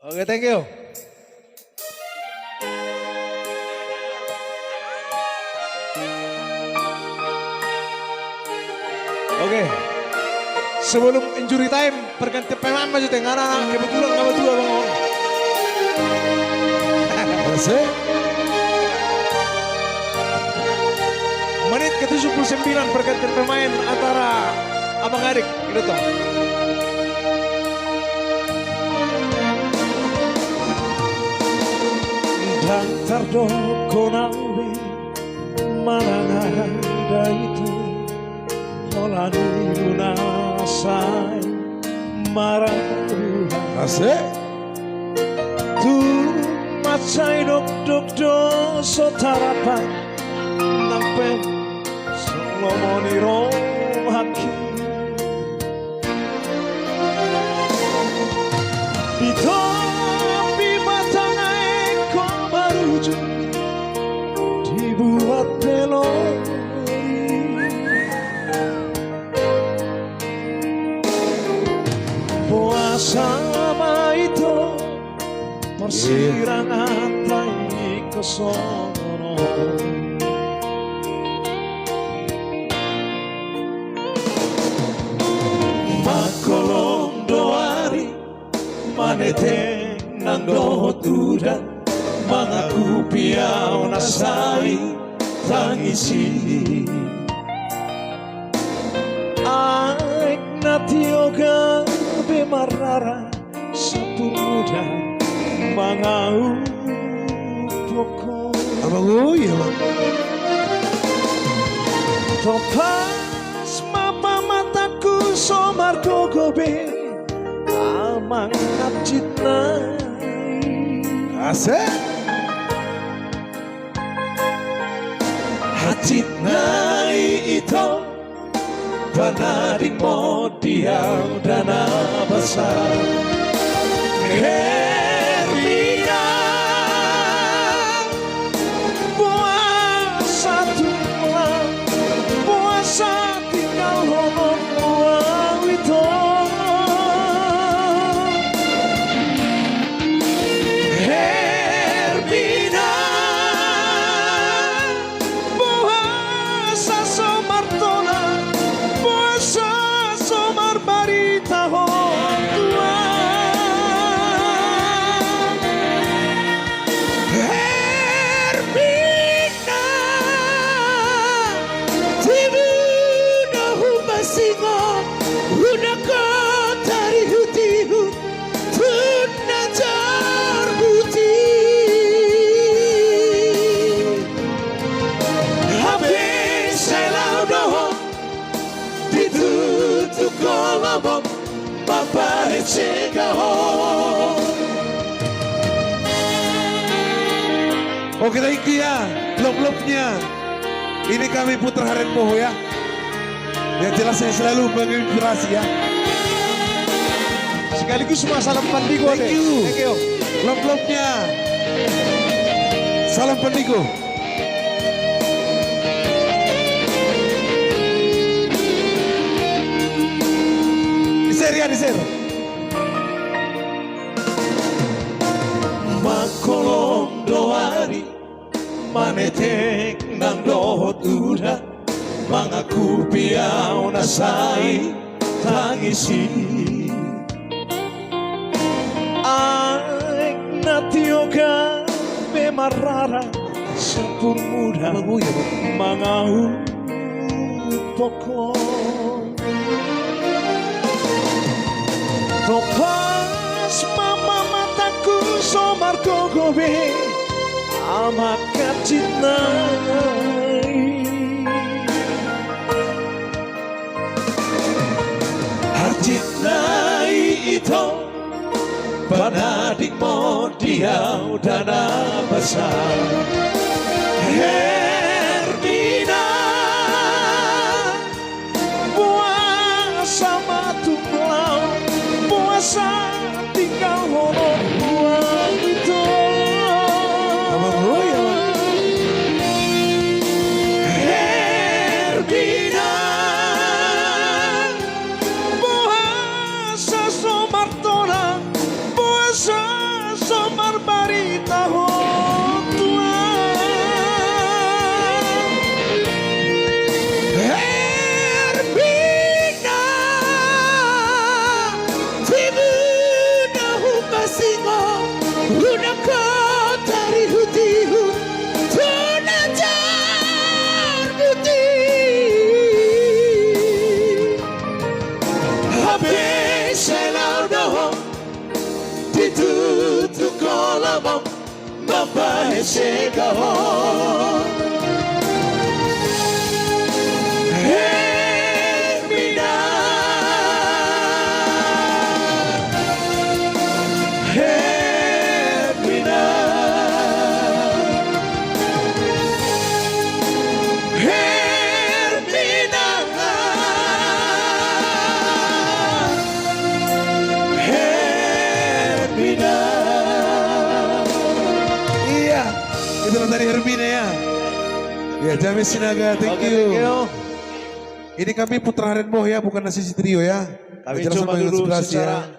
Oke, thank you. Oke, sebelum injury time, perganti pemain maju tengah kebetulan nggak berdua bang. Asik. Menit ke-79 pergantian pemain antara abang adik, gitu toh. Dan terdokonawe manangada itu molani lunasai marah. Asik. Tu macai dok do sotarapan nampen Solomoni rohaki Bitopi matangai ko baruju dibuat melodi puasa itu persirangan tai kesono makolong doari maneteng nang dohot udan mangaku piau nasai tangisi aik natioga bemarara satu muda mangau pokok abang ya bang topas mapa mataku somar gogobe amang abjitnai asik hajitnai itu panaring mo diang dana besar Hermina puasa tulang puasa tinggal honor uang itu Hermina puasa somartona puasa somar barita Oke, thank you ya, love-love-nya. Ini kami Putra Haren Poho ya. Yang jelas saya selalu menginspirasi ya. Sekaligus salam pandigo deh. Thank you. Love-love-nya. Salam pandigo. Diser ya, diser. Makolong doari manetek nang dohot udah mangaku piau nasai tangisi aik natioga bemarara sepur muda mangau pokok topas mama mataku somar gogobe amat kacitnai hajitnai itu panadik mo diau dana besar Hermina puasa matunglau puasa tinggal honor uang itu Hermina puasa somartona puasa Una kota rihu-tihu tunajar putih. Habis selau dohong ditutup kolamong bapak segahong. Iya, itulah tadi Hermina ya. Ya, Jamis Sinaga, thank you. Ini kami Putra Haren Boh ya, bukan Nasi Trio ya. Kami Jelas coba sama dulu inspirasi secara ya.